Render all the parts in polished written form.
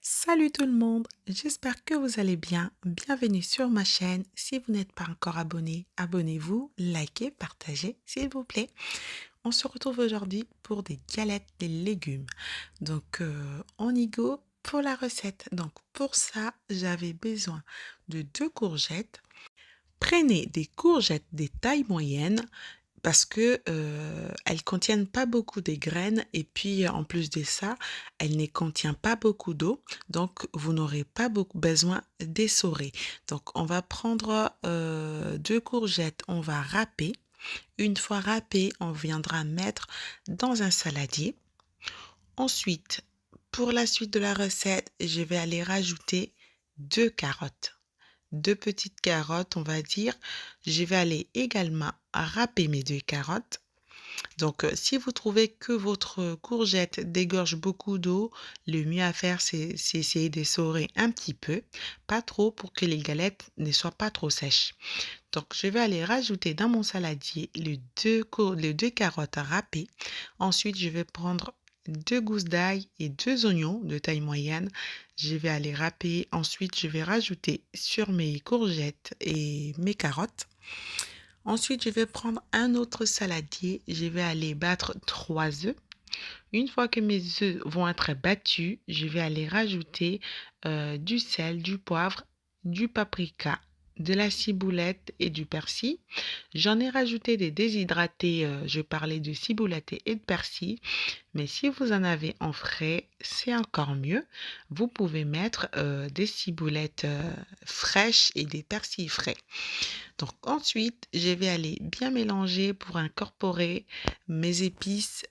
Salut tout le monde, j'espère que vous allez bien. Bienvenue sur ma chaîne. Si vous n'êtes pas encore abonné, abonnez-vous, likez, partagez, s'il vous plaît. On se retrouve aujourd'hui pour des galettes de légumes. On y go pour la recette. Donc, pour ça, j'avais besoin de 2 courgettes. Prenez des courgettes des tailles moyennes parce que, elles contiennent pas beaucoup de graines et puis, en plus de ça, elles ne contient pas beaucoup d'eau, donc vous n'aurez pas beaucoup besoin d'essorer. Donc on va prendre, 2 courgettes, on va râper. Une fois râpées, on viendra mettre dans un saladier. Ensuite, pour la suite de la recette, je vais aller rajouter 2 carottes. 2 petites carottes, on va dire. Je vais aller également râper mes 2 carottes. Si vous trouvez que votre courgette dégorge beaucoup d'eau, le mieux à faire, c'est essayer d'essorer un petit peu, pas trop pour que les galettes ne soient pas trop sèches. Donc, je vais aller rajouter dans mon saladier les 2 carottes râpées. Ensuite, je vais prendre 2 gousses d'ail et 2 oignons de taille moyenne. Je vais aller râper. Ensuite, je vais rajouter sur mes courgettes et mes carottes. Ensuite, je vais prendre un autre saladier. Je vais aller battre 3 œufs. Une fois que mes œufs vont être battus, je vais aller rajouter du sel, du poivre, du paprika, de la ciboulette et du persil. J'en ai rajouté des déshydratés, je parlais de ciboulette et de persil, mais si vous en avez en frais, c'est encore mieux. Vous pouvez mettre des ciboulettes fraîches et des persils frais. Donc ensuite, je vais aller bien mélanger pour incorporer mes épices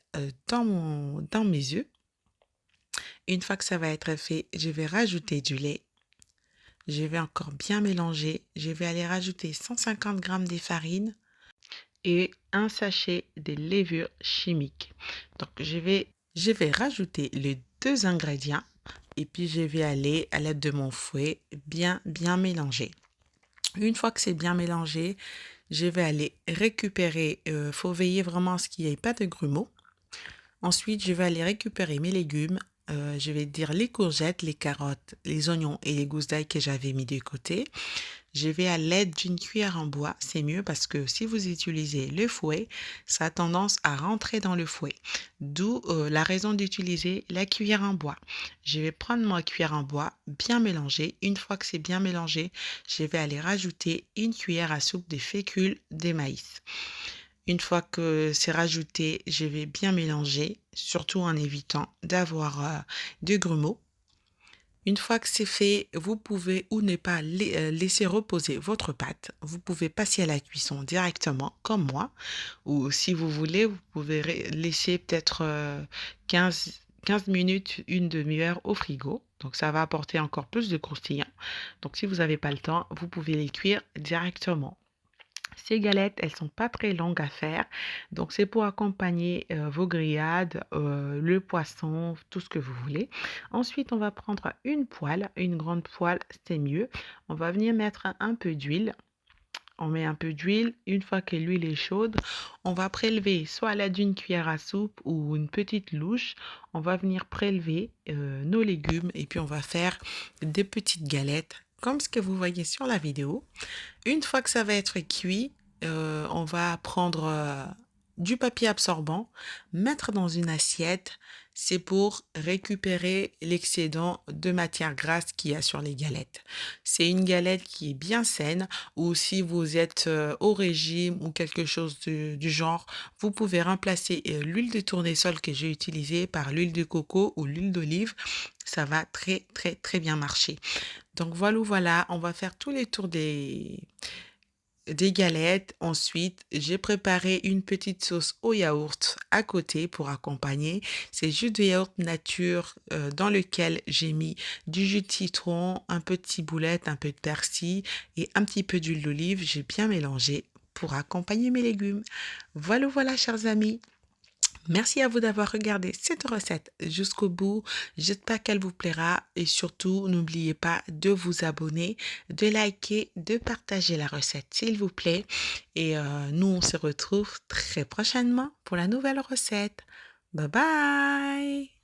dans mes œufs. Une fois que ça va être fait, je vais rajouter du lait. Je vais encore bien mélanger. Je vais aller rajouter 150 g de farine et un sachet de levure chimique. Donc je vais rajouter les 2 ingrédients et puis je vais aller à l'aide de mon fouet bien mélanger. Une fois que c'est bien mélangé, je vais aller récupérer, faut veiller vraiment à ce qu'il n'y ait pas de grumeaux. Ensuite, je vais aller récupérer mes légumes, je vais dire les courgettes, les carottes, les oignons et les gousses d'ail que j'avais mis de côté. Je vais à l'aide d'une cuillère en bois, c'est mieux parce que si vous utilisez le fouet, ça a tendance à rentrer dans le fouet. D'où la raison d'utiliser la cuillère en bois. Je vais prendre ma cuillère en bois, bien mélanger. Une fois que c'est bien mélangé, je vais aller rajouter une cuillère à soupe de fécule de maïs. Une fois que c'est rajouté, je vais bien mélanger, surtout en évitant d'avoir de grumeaux. Une fois que c'est fait, vous pouvez ou ne pas laisser reposer votre pâte. Vous pouvez passer à la cuisson directement, comme moi. Ou si vous voulez, vous pouvez laisser peut-être 15 minutes, une demi-heure au frigo. Donc ça va apporter encore plus de croustillant. Donc si vous n'avez pas le temps, vous pouvez les cuire directement. Ces galettes, elles sont pas très longues à faire, donc c'est pour accompagner vos grillades, le poisson, tout ce que vous voulez. Ensuite, on va prendre une poêle, une grande poêle, c'est mieux. On va venir mettre un peu d'huile. On met un peu d'huile. Une fois que l'huile est chaude, on va prélever soit à l'aide d'une cuillère à soupe ou une petite louche. On va venir prélever nos légumes et puis on va faire des petites galettes comme ce que vous voyez sur la vidéo. Une fois que ça va être cuit, on va prendre du papier absorbant, mettre dans une assiette. C'est pour récupérer l'excédent de matière grasse qu'il y a sur les galettes. C'est une galette qui est bien saine ou si vous êtes au régime ou quelque chose du genre, vous pouvez remplacer l'huile de tournesol que j'ai utilisée par l'huile de coco ou l'huile d'olive. Ça va très bien marcher. Donc voilà, on va faire tous les tours des galettes. Ensuite, j'ai préparé une petite sauce au yaourt à côté pour accompagner. C'est jus de yaourt nature dans lequel j'ai mis du jus de citron, un peu de ciboulette, un peu de persil et un petit peu d'huile d'olive. J'ai bien mélangé pour accompagner mes légumes. Voilà, chers amis. Merci à vous d'avoir regardé cette recette jusqu'au bout. J'espère qu'elle vous plaira et surtout, n'oubliez pas de vous abonner, de liker, de partager la recette s'il vous plaît. Et nous, on se retrouve très prochainement pour la nouvelle recette. Bye bye!